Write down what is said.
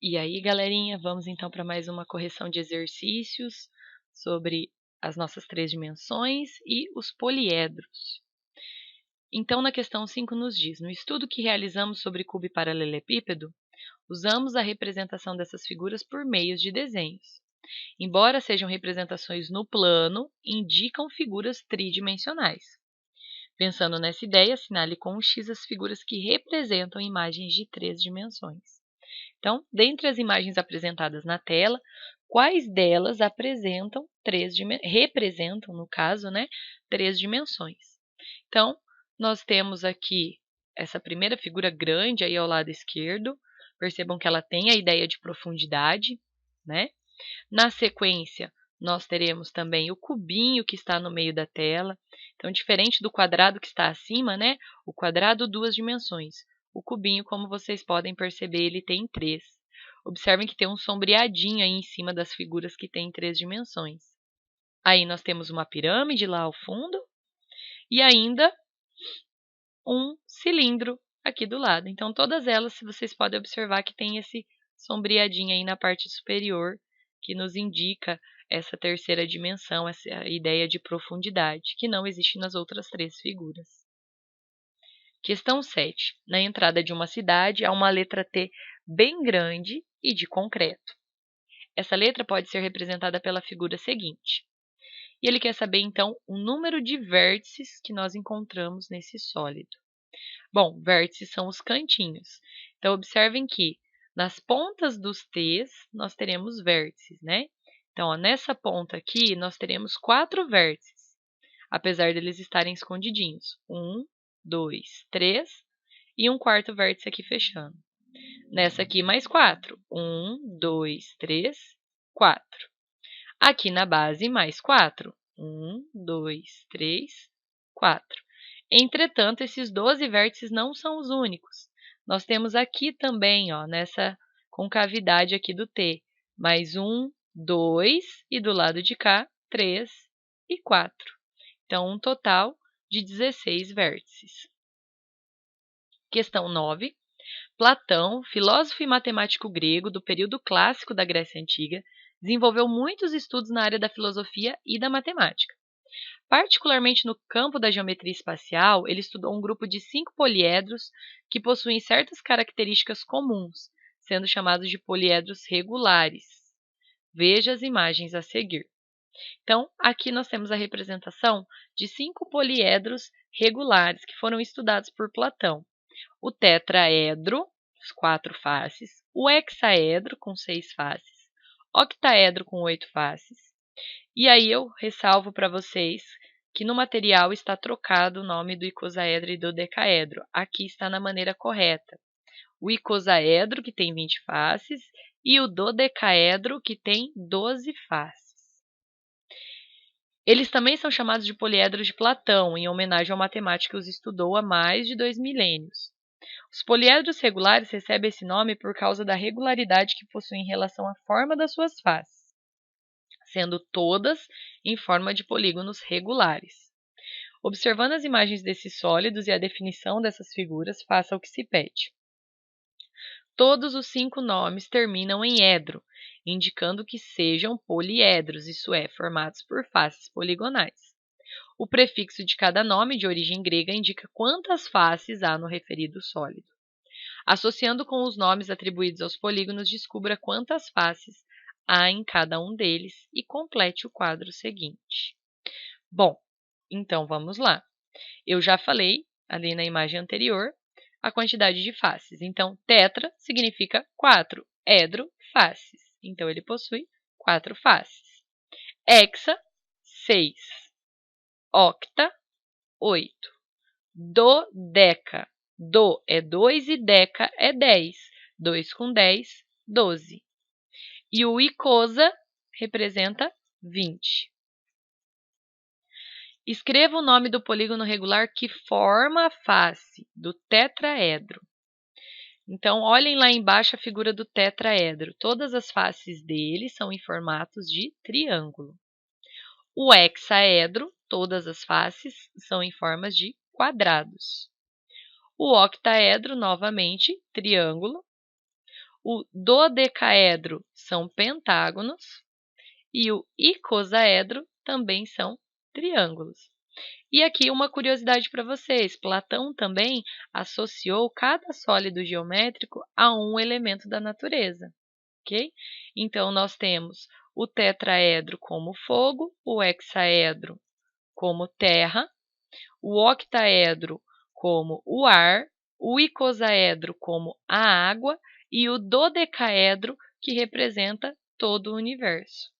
E aí, galerinha, vamos então para mais uma correção de exercícios sobre as nossas três dimensões e os poliedros. Então, na questão 5 nos diz: no estudo que realizamos sobre cubo e paralelepípedo, usamos a representação dessas figuras por meios de desenhos. Embora sejam representações no plano, indicam figuras tridimensionais. Pensando nessa ideia, assinale com um X as figuras que representam imagens de três dimensões. Então, dentre as imagens apresentadas na tela, quais delas representam, no caso, né, três dimensões? Então, nós temos aqui essa primeira figura grande aí ao lado esquerdo. Percebam que ela tem a ideia de profundidade, né? Na sequência, nós teremos também o cubinho que está no meio da tela. Então, diferente do quadrado que está acima, né? O quadrado, duas dimensões. O cubinho, como vocês podem perceber, ele tem três. Observem que tem um sombreadinho aí em cima das figuras que tem três dimensões. Aí nós temos uma pirâmide lá ao fundo e ainda um cilindro aqui do lado. Então, todas elas, vocês podem observar que tem esse sombreadinho aí na parte superior, que nos indica essa terceira dimensão, essa ideia de profundidade, que não existe nas outras três figuras. Questão 7. Na entrada de uma cidade, há uma letra T bem grande e de concreto. Essa letra pode ser representada pela figura seguinte. E ele quer saber, então, o número de vértices que nós encontramos nesse sólido. Bom, vértices são os cantinhos. Então, observem que nas pontas dos T's nós teremos vértices, né? Então, ó, nessa ponta aqui nós teremos 4 vértices, apesar deles estarem escondidinhos. 1, 2, 3 e um quarto vértice aqui fechando. Nessa aqui, mais 4. 1, 2, 3, 4. Aqui na base, mais 4. 1, 2, 3, 4. Entretanto, esses 12 vértices não são os únicos. Nós temos aqui também, ó, nessa concavidade aqui do T, mais 1, 2 e do lado de cá, 3 e 4. Então, um total de 16 vértices. Questão 9. Platão, filósofo e matemático grego do período clássico da Grécia Antiga, desenvolveu muitos estudos na área da filosofia e da matemática. Particularmente no campo da geometria espacial, ele estudou um grupo de 5 poliedros que possuem certas características comuns, sendo chamados de poliedros regulares. Veja as imagens a seguir. Então, aqui nós temos a representação de 5 poliedros regulares que foram estudados por Platão. O tetraedro, os 4 faces, o hexaedro, com 6 faces, octaedro, com 8 faces. E aí eu ressalvo para vocês que no material está trocado o nome do icosaedro e do decaedro. Aqui está na maneira correta. O icosaedro, que tem 20 faces, e o dodecaedro, que tem 12 faces. Eles também são chamados de poliedros de Platão, em homenagem ao matemático que os estudou há mais de 2 milênios. Os poliedros regulares recebem esse nome por causa da regularidade que possuem em relação à forma das suas faces, sendo todas em forma de polígonos regulares. Observando as imagens desses sólidos e a definição dessas figuras, faça o que se pede. Todos os 5 nomes terminam em edro, indicando que sejam poliedros, isso é, formados por faces poligonais. O prefixo de cada nome, de origem grega, indica quantas faces há no referido sólido. Associando com os nomes atribuídos aos polígonos, descubra quantas faces há em cada um deles e complete o quadro seguinte. Bom, então vamos lá. Eu já falei ali na imagem anterior a quantidade de faces. Então, tetra significa 4, edro, faces. Então, ele possui 4 faces. Hexa, 6. Octa, 8. Dodeca. Do é 2 e deca é 10. 2 com 10, 12. E o icosa representa 20. Escreva o nome do polígono regular que forma a face do tetraedro. Então, olhem lá embaixo a figura do tetraedro. Todas as faces dele são em formatos de triângulo. O hexaedro, todas as faces são em formas de quadrados. O octaedro, novamente, triângulo. O dodecaedro são pentágonos e o icosaedro também são triângulos. E aqui uma curiosidade para vocês: Platão também associou cada sólido geométrico a um elemento da natureza, ok? Então, nós temos o tetraedro como fogo, o hexaedro como terra, o octaedro como o ar, o icosaedro como a água e o dodecaedro, que representa todo o universo.